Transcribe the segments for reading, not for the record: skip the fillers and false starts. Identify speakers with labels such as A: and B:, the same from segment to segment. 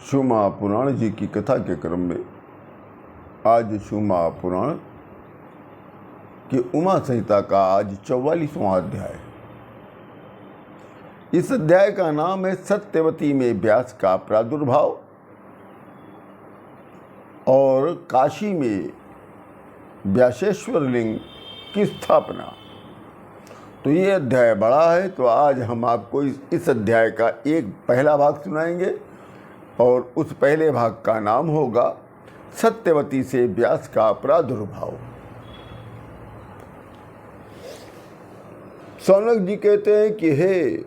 A: शिव महापुराण जी की कथा के क्रम में आज शिव महापुराण की उमा संहिता का आज 44वां अध्याय। इस अध्याय का नाम है सत्यवती में व्यास का प्रादुर्भाव और काशी में व्यासेश्वर लिंग की स्थापना। तो ये अध्याय बड़ा है, तो आज हम आपको इस अध्याय का एक पहला भाग सुनाएंगे और उस पहले भाग का नाम होगा सत्यवती से व्यास का प्रादुर्भाव। सौनक जी कहते हैं कि हे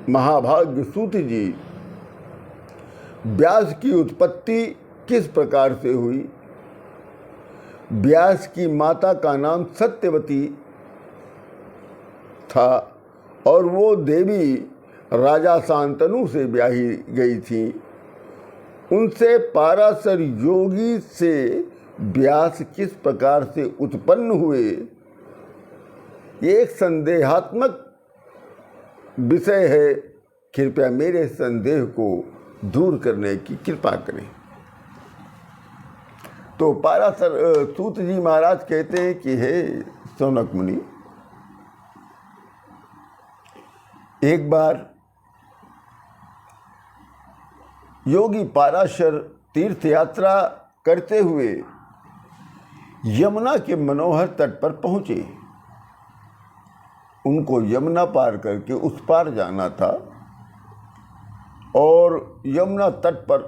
A: महाभाग्य सूत जी, व्यास की उत्पत्ति किस प्रकार से हुई। व्यास की माता का नाम सत्यवती था और वो देवी राजा शांतनु से ब्याही गई थी। उनसे पाराशर योगी से व्यास किस प्रकार से उत्पन्न हुए, ये एक संदेहात्मक विषय है। कृपया मेरे संदेह को दूर करने की कृपा करें। तो पाराशर सूत जी महाराज कहते हैं कि हे सौनक मुनि, एक बार योगी पाराशर तीर्थ यात्रा करते हुए यमुना के मनोहर तट पर पहुंचे। उनको यमुना पार करके उस पार जाना था और यमुना तट पर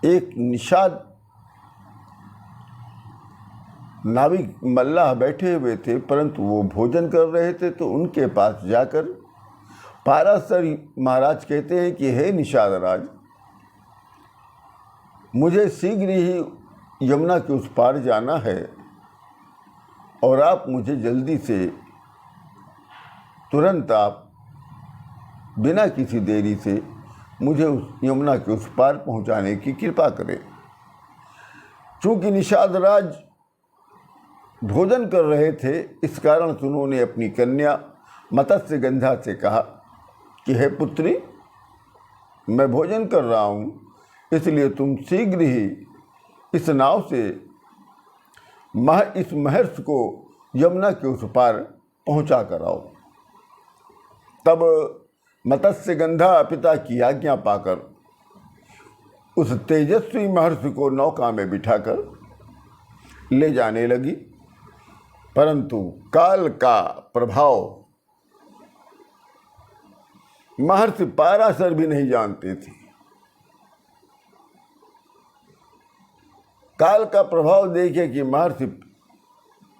A: एक निषाद नाविक मल्लाह बैठे हुए थे, परंतु वो भोजन कर रहे थे। तो उनके पास जाकर पाराशर महाराज कहते हैं कि हे निषाद राज, मुझे शीघ्र ही यमुना के उस पार जाना है और आप मुझे जल्दी से तुरंत आप बिना किसी देरी से मुझे उस यमुना के उस पार पहुंचाने की कृपा करें। चूँकि निषाद राज भोजन कर रहे थे, इस कारण उन्होंने अपनी कन्या मत्स्यगंधा से कहा कि हे पुत्री, मैं भोजन कर रहा हूँ, इसलिए तुम शीघ्र ही इस नाव से इस महर्षि को यमुना के उस पार पहुँचा कर आओ। तब मत्स्यगंधा पिता की आज्ञा पाकर उस तेजस्वी महर्षि को नौका में बिठाकर ले जाने लगी, परंतु काल का प्रभाव महर्षि पाराशर भी नहीं जानते थे। काल का प्रभाव देखे कि महर्षि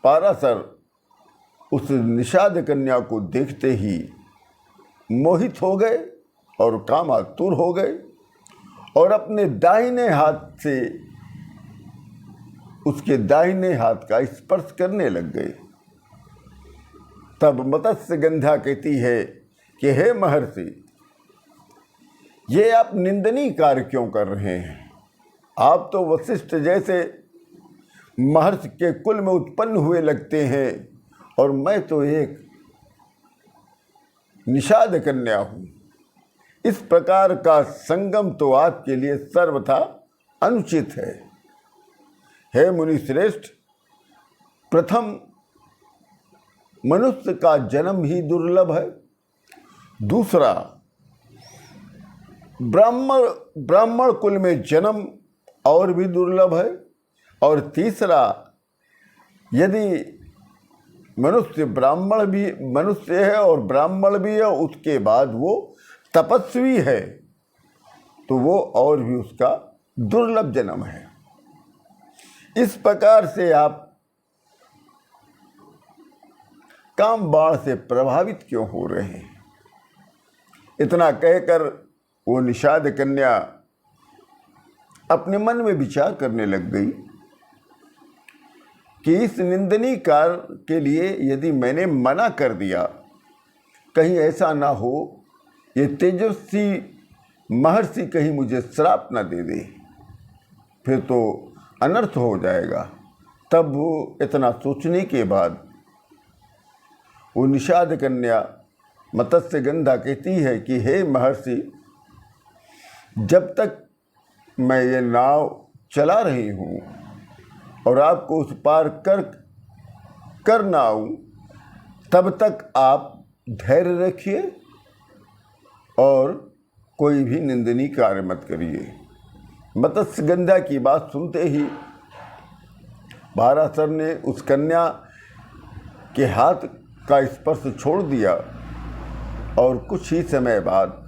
A: पाराशर उस निषाद कन्या को देखते ही मोहित हो गए और कामातुर हो गए और अपने दाहिने हाथ से उसके दाहिने हाथ का स्पर्श करने लग गए। तब मत्स्यगंधा कहती है कि हे महर्षि, ये आप निंदनीय कार्य क्यों कर रहे हैं। आप तो वशिष्ठ जैसे महर्षि के कुल में उत्पन्न हुए लगते हैं और मैं तो एक निषाद कन्या हूँ। इस प्रकार का संगम तो आपके लिए सर्वथा अनुचित है। हे मुनि श्रेष्ठ, प्रथम मनुष्य का जन्म ही दुर्लभ है, दूसरा ब्राह्मण कुल में जन्म और भी दुर्लभ है, और तीसरा यदि मनुष्य है और ब्राह्मण भी है, उसके बाद वो तपस्वी है, तो वो और भी उसका दुर्लभ जन्म है। इस प्रकार से आप काम बाण से प्रभावित क्यों हो रहे हैं। इतना कहकर वो निषाद कन्या अपने मन में विचार करने लग गई कि इस निंदनीय कार्य के लिए यदि मैंने मना कर दिया, कहीं ऐसा ना हो ये तेजस्वी महर्षि कहीं मुझे श्राप ना दे दे, फिर तो अनर्थ हो जाएगा। तब वो इतना सोचने के बाद वो निषाद कन्या मत्स्यगंधा कहती है कि हे महर्षि, जब तक मैं ये नाव चला रही हूँ और आपको उस पार कर ना आऊँ, तब तक आप धैर्य रखिए और कोई भी निंदनीय कार्य मत करिए। मत्स्यगंधा की बात सुनते ही पाराशर ने उस कन्या के हाथ का स्पर्श छोड़ दिया और कुछ ही समय बाद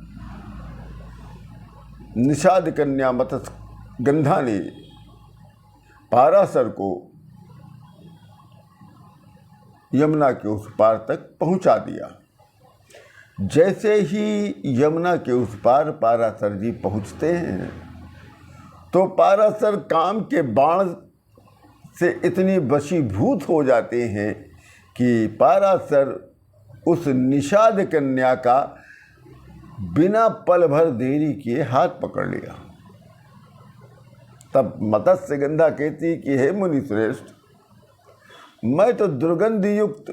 A: निषाद कन्या मत्स्यगंधा ने पाराशर को यमुना के उस पार तक पहुंचा दिया। जैसे ही यमुना के उस पार पाराशर जी पहुंचते हैं तो पाराशर काम के बाण से इतनी वशीभूत हो जाते हैं कि पाराशर उस निषाद कन्या का बिना पल भर देरी किए हाथ पकड़ लिया। तब मत्स्यगंधा कहती कि हे मुनि श्रेष्ठ, मैं तो दुर्गंध युक्त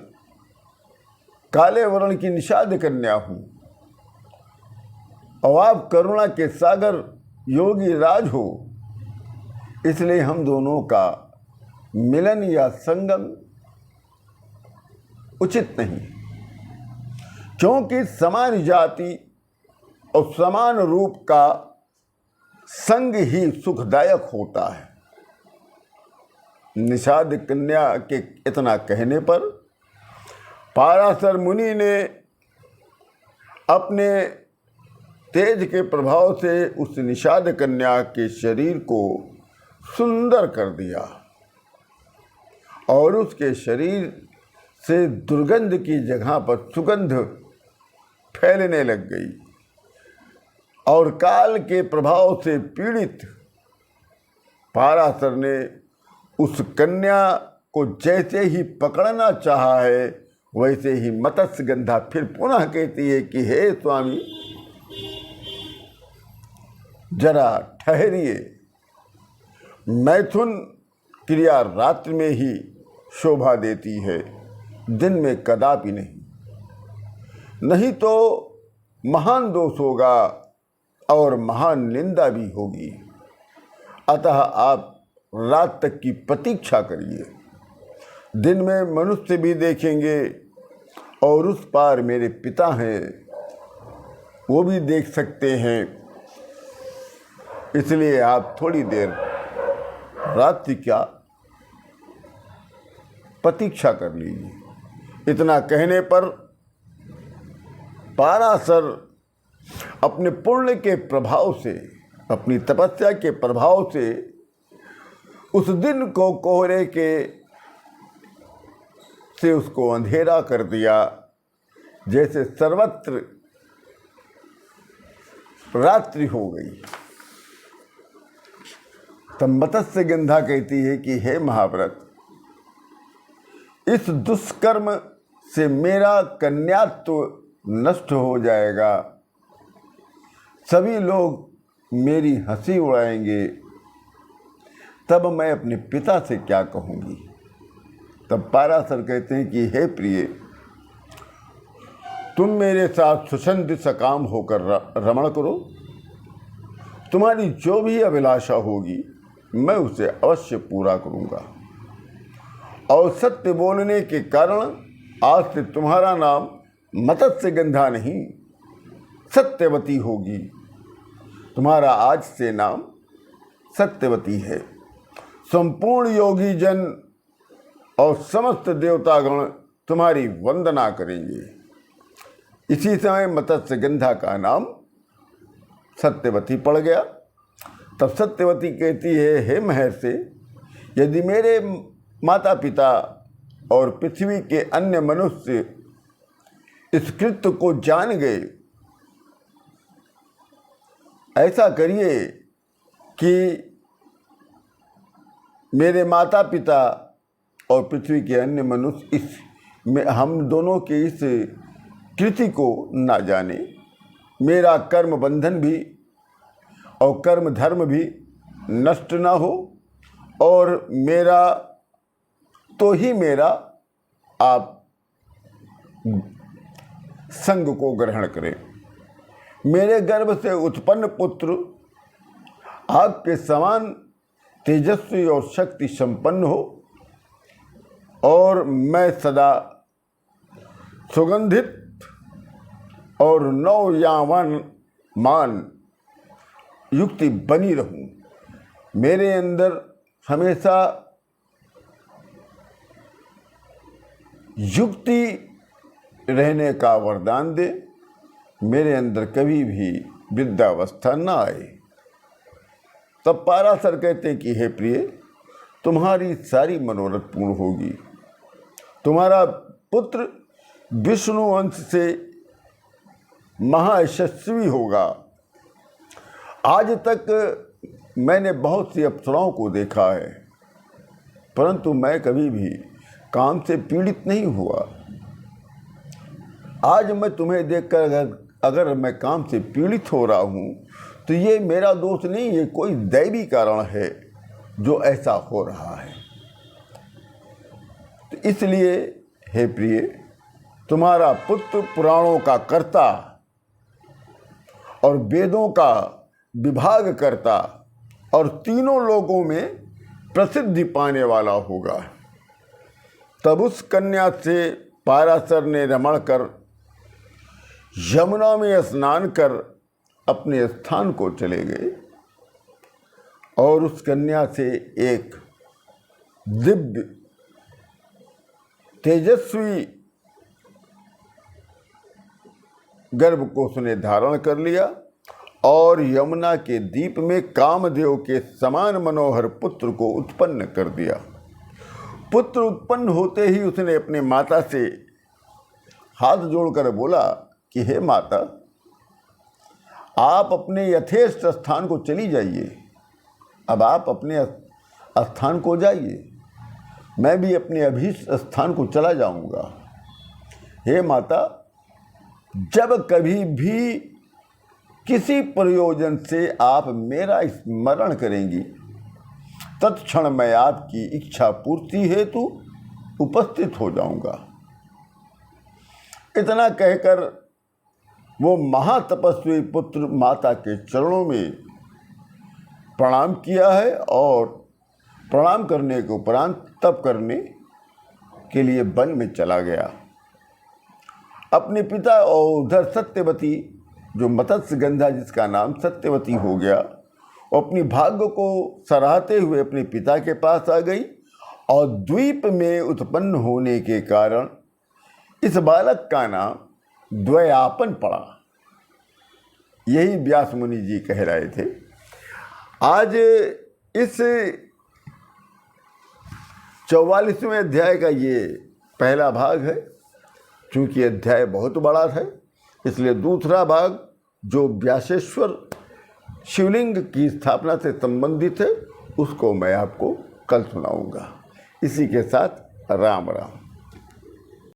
A: काले वर्ण की निषाद कन्या हूं और आप करुणा के सागर योगी राज हो, इसलिए हम दोनों का मिलन या संगम उचित नहीं, क्योंकि समान जाति और समान रूप का संग ही सुखदायक होता है। निषाद कन्या के इतना कहने पर पाराशर मुनि ने अपने तेज के प्रभाव से उस निषाद कन्या के शरीर को सुंदर कर दिया और उसके शरीर से दुर्गंध की जगह पर सुगंध फैलने लग गई और काल के प्रभाव से पीड़ित पाराशर ने उस कन्या को जैसे ही पकड़ना चाहा है, वैसे ही मत्स्यगंधा फिर पुनः कहती है कि हे स्वामी, जरा ठहरिए, मैथुन क्रिया रात्रि में ही शोभा देती है, दिन में कदापि नहीं तो महान दोष होगा और महान निंदा भी होगी। अतः आप रात तक की प्रतीक्षा करिए, दिन में मनुष्य भी देखेंगे और उस पार मेरे पिता हैं, वो भी देख सकते हैं, इसलिए आप थोड़ी देर रात्रि का प्रतीक्षा कर लीजिए। इतना कहने पर पाराशर अपने पुण्य के प्रभाव से, अपनी तपस्या के प्रभाव से उस दिन को कोहरे के से उसको अंधेरा कर दिया, जैसे सर्वत्र रात्रि हो गई। तब मत्स्यगंधा कहती है कि हे महाव्रत, इस दुष्कर्म से मेरा कन्यात्व नष्ट हो जाएगा, सभी लोग मेरी हंसी उड़ाएंगे, तब मैं अपने पिता से क्या कहूँगी। तब पाराशर कहते हैं कि हे प्रिय, तुम मेरे साथ सुसंध सकाम होकर रमण करो, तुम्हारी जो भी अभिलाषा होगी मैं उसे अवश्य पूरा करूँगा और सत्य बोलने के कारण आज से तुम्हारा नाम मत्स्यगंधा नहीं सत्यवती होगी। तुम्हारा आज से नाम सत्यवती है। संपूर्ण योगी जन और समस्त देवतागण तुम्हारी वंदना करेंगे। इसी समय मत्स्यगंधा का नाम सत्यवती पड़ गया। तब सत्यवती कहती है, हे महर्षि, यदि मेरे माता पिता और पृथ्वी के अन्य मनुष्य इस कृत्य को जान गए, ऐसा करिए कि मेरे माता पिता और पृथ्वी के अन्य मनुष्य हम दोनों के इस कृति को ना जाने, मेरा कर्म बंधन भी और कर्म धर्म भी नष्ट ना हो और मेरा तो ही मेरा आप संग को ग्रहण करे। मेरे गर्भ से उत्पन्न पुत्र आपके समान तेजस्वी और शक्ति संपन्न हो और मैं सदा सुगंधित और नवयौवनमान युक्ति बनी रहूं। मेरे अंदर हमेशा युक्ति रहने का वरदान दे। मेरे अंदर कभी भी वृद्धावस्था न आए। तब पाराशर कहते हैं कि हे प्रिय, तुम्हारी सारी मनोरथ पूर्ण होगी। तुम्हारा पुत्र विष्णु वंश से महायशस्वी होगा। आज तक मैंने बहुत सी अप्सराओं को देखा है, परंतु मैं कभी भी काम से पीड़ित नहीं हुआ। आज मैं तुम्हें देखकर अगर मैं काम से पीड़ित हो रहा हूँ तो ये मेरा दोष नहीं, ये कोई दैवी कारण है जो ऐसा हो रहा है। तो इसलिए हे प्रिय, तुम्हारा पुत्र पुराणों का कर्ता और वेदों का विभाग करता और तीनों लोगों में प्रसिद्धि पाने वाला होगा। तब उस कन्या से पाराशर ने रमण कर यमुना में स्नान कर अपने स्थान को चले गए और उस कन्या से एक दिव्य तेजस्वी गर्भ को उसने धारण कर लिया और यमुना के द्वीप में कामदेव के समान मनोहर पुत्र को उत्पन्न कर दिया। पुत्र उत्पन्न होते ही उसने अपने माता से हाथ जोड़कर बोला कि हे माता, आप अपने यथेष्ट स्थान को चली जाइए। अब आप अपने स्थान को जाइए, मैं भी अपने अभीष्ट स्थान को चला जाऊंगा। हे माता, जब कभी भी किसी प्रयोजन से आप मेरा स्मरण करेंगी, तत्क्षण मैं आपकी इच्छा पूर्ति हेतु उपस्थित हो जाऊंगा। इतना कहकर वो महातपस्वी पुत्र माता के चरणों में प्रणाम किया है और प्रणाम करने के उपरांत तप करने के लिए वन में चला गया। अपने पिता और उधर सत्यवती, जो मत्स्यगंधा जिसका नाम सत्यवती हो गया, अपनी भाग्य को सराहते हुए अपने पिता के पास आ गई और द्वीप में उत्पन्न होने के कारण इस बालक का नाम द्वयापन पड़ा। यही व्यास मुनि जी कह रहे थे। आज इस 44वें अध्याय का ये पहला भाग है। चूँकि अध्याय बहुत बड़ा है, इसलिए दूसरा भाग जो व्यासेश्वर शिवलिंग की स्थापना से संबंधित है, उसको मैं आपको कल सुनाऊंगा। इसी के साथ राम राम।